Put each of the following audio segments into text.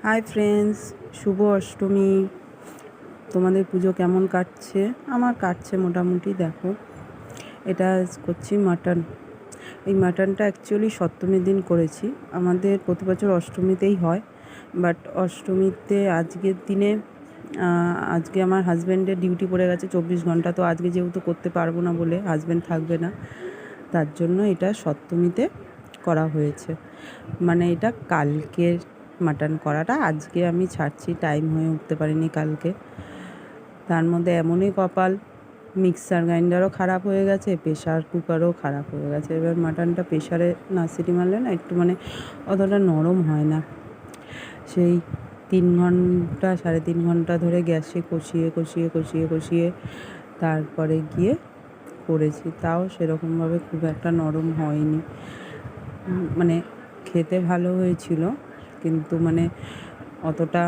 Hi friends, শুভ অষ্টমী। তোমাদের পুজো কেমন কাটছে? আমার কাটছে মোটামুটি। দেখো, এটা করছি মাটন। এই মাটনটা অ্যাকচুয়ালি সপ্তমীর দিন করেছি। আমাদের প্রতি বছর অষ্টমীতেই হয়, বাট অষ্টমীতে আজকের দিনে আজকে আমার হাজব্যান্ডের ডিউটি পড়ে গেছে 24 ঘন্টা। তো আজকে যেহেতু করতে পারবো না বলে, হাজব্যান্ড থাকবে না, তার জন্য এটা সপ্তমীতে করা হয়েছে। মানে এটা কালকের মাটন করাটা আজকে আমি ছাড়ছি, টাইম হয়ে উঠতে পারিনি কালকে। তার মধ্যে এমনই কপাল, মিক্সার গ্রাইন্ডারও খারাপ হয়ে গেছে, প্রেশার কুকারও খারাপ হয়ে গেছে। এবার মাটনটা প্রেশারে না সিটি মারলে না একটু অতটা নরম হয় না। সেই 3 ঘন্টা 3.5 ঘন্টা ধরে গ্যাসে কষিয়ে কষিয়ে কষিয়ে কষিয়ে তারপরে গিয়ে করেছি, তাও সেরকমভাবে খুব একটা নরম হয়নি। খেতে ভালো হয়েছিল, কিন্তু অতটা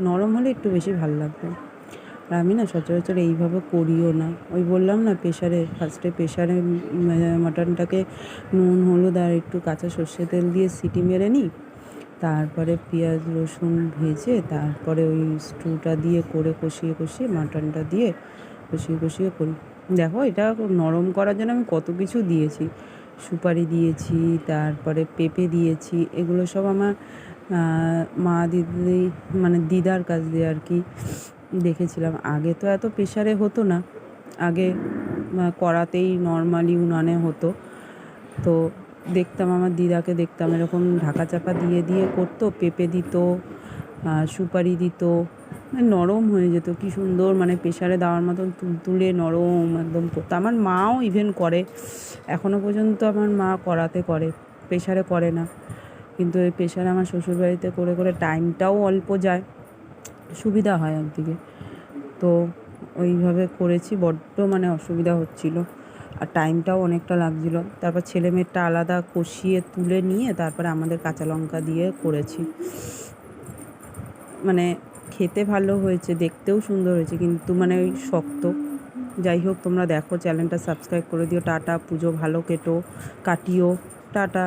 নরম হলে একটু বেশি ভালো লাগতো। আর আমি না সচরাচর এইভাবে করিও না। ওই বললাম না, ফার্স্টে প্রেশারে মাটনটাকে নুন হলুদ আর একটু কাঁচা সর্ষে তেল দিয়ে সিটি মেরে নিই, তারপরে পেঁয়াজ রসুন ভেজে তারপরে ওই স্টুটা দিয়ে করে কষিয়ে কষিয়ে মাটনটা দিয়ে কষিয়ে কষিয়ে করি। দেখো, এটা নরম করার জন্য আমি কত কিছু দিয়েছি। সুপারি দিয়েছি, তারপরে পেঁপে দিয়েছি। এগুলো সব আমার মা দিদি দিদার কাছ দিয়ে আর কি দেখেছিলাম। আগে তো এত প্রেশারে হতো না, আগে কড়াতেই নর্মালি উনানে হতো। তো দেখতাম, আমার দিদাকে দেখতাম এরকম ঢাকা চাপা দিয়ে দিয়ে করতো, পেঁপে দিত, সুপারি দিত, নরম হয়ে যেত। কি সুন্দর, প্রেশারে দেওয়ার মতন তুলতুলে নরম একদম করতো। আমার মাও ইভেন করে, এখনও পর্যন্ত আমার মা কড়াতে করে, প্রেশারে করে না। কিন্তু এই প্রেশারে আমার শ্বশুরবাড়িতে করে করে টাইমটাও অল্প যায়, সুবিধা হয় একদিকে। তো ওইভাবে করেছি, বড্ড অসুবিধা হচ্ছিল, আর টাইমটাও অনেকটা লাগছিল। তারপর ছেলে মেয়েরটা আলাদা কষিয়ে তুলে নিয়ে তারপরে আমাদের কাঁচা লঙ্কা দিয়ে করেছি। খেতে ভালো হয়েছে, দেখতেও সুন্দর হয়েছে, কিন্তু ওই শক্ত। যাই হোক, তোমরা দেখো, চ্যানেলটা সাবস্ক্রাইব করে দিও। টাটা, পুজো ভালো কাটিও, টাটা।